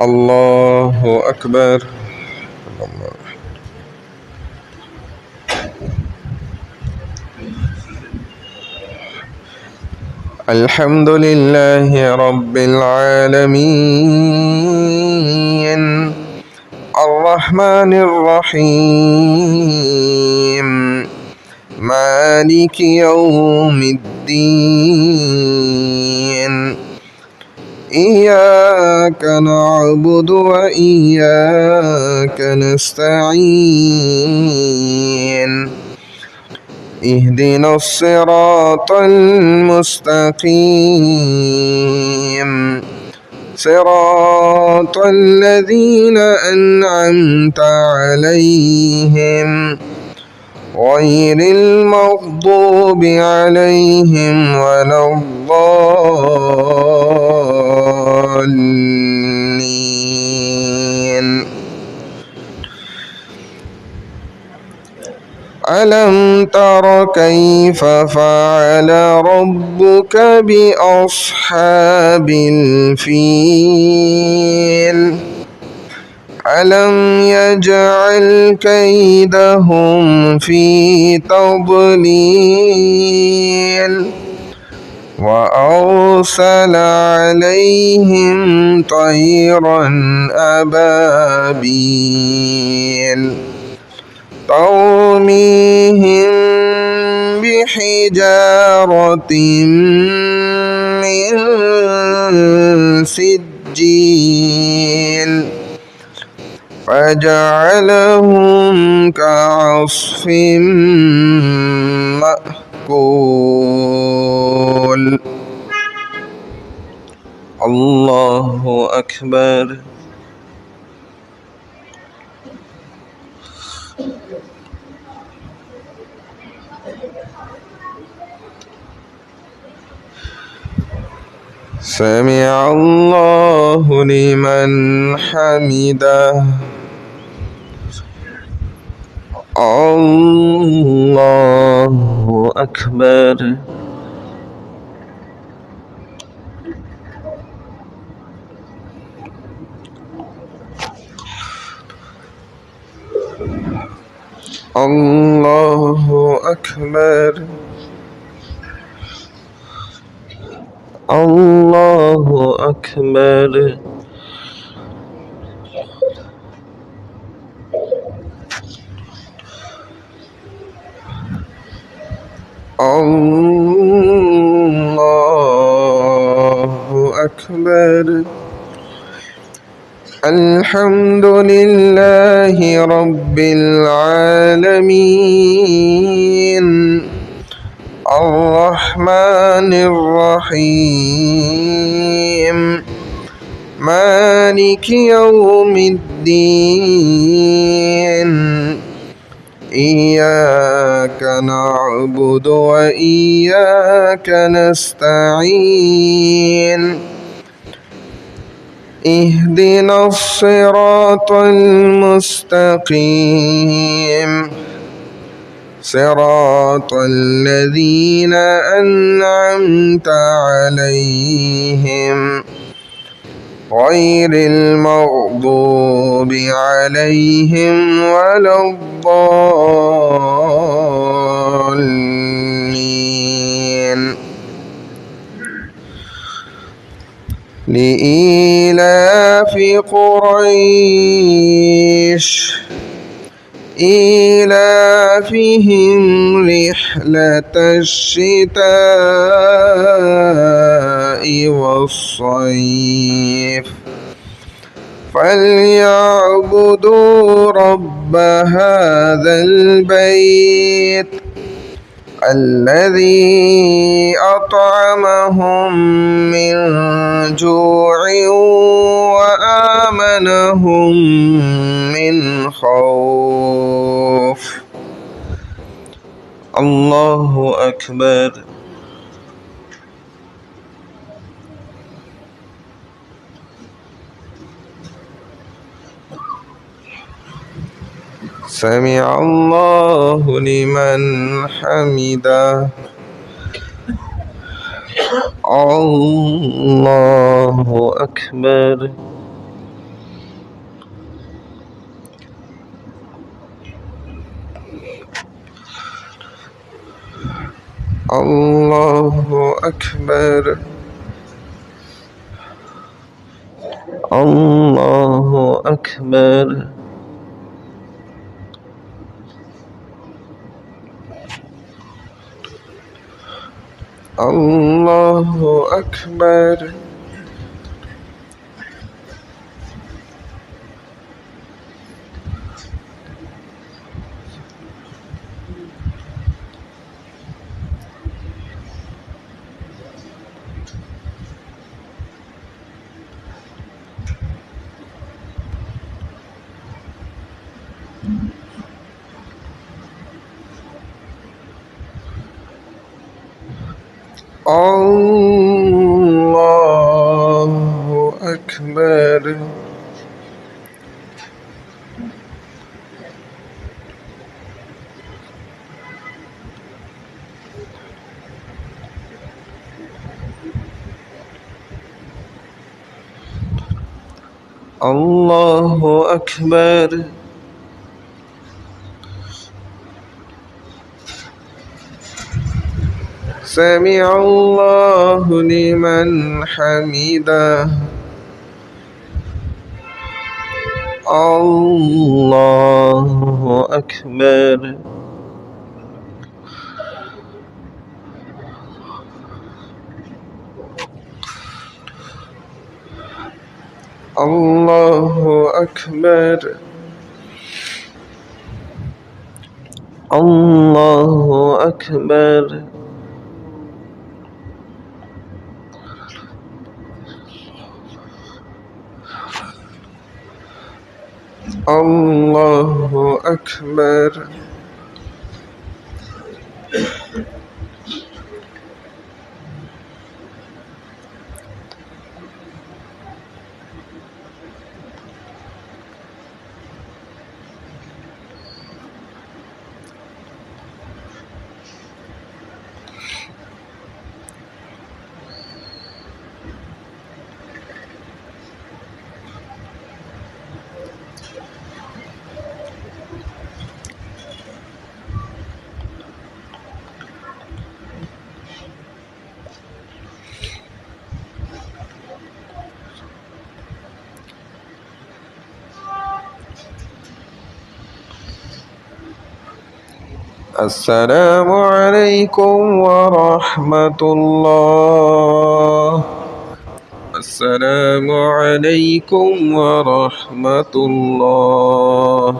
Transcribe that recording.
الله أكبر. الحمد لله رب العالمين الرحمن الرحيم مالك يوم الدين إياك نعبد وإياك نستعين اهدنا الصراط المستقيم صراط الذين أنعمت عليهم غير المغضوب عليهم ولا الضالين. ألم تر كيف فعل ربك بأصحاب الفيل ألم يجعل كيدهم في تضليل وأرسل عليهم طيرا أبابيل ترميهم بحجارة من سجيل فجعلهم كعصف مأكول. الله أكبر. سمع الله لمن حمده. الله أكبر. الله أكبر. الله أكبر. الله أكبر. الحمد لله رب العالمين الرحمن الرحيم مالك يوم الدين إياك نعبد وإياك نستعين اهدنا الصراط المستقيم صراط الذين أنعمت عليهم غير المغضوب عليهم ولا الضالين. لإيلاف قريش إيلافهم رحلة الشتاء والصيف فليعبدوا رب هذا البيت الذي أطعمهم من جوع وآمنهم من خوف. الله أكبر. سمع الله لمن حمده. الله أكبر. الله أكبر. الله أكبر. الله أكبر. الله أكبر. الله أكبر. سمع الله لمن حمده. الله أكبر. الله أكبر. الله أكبر. الله أكبر. السلام عليكم ورحمة الله. السلام عليكم ورحمة الله.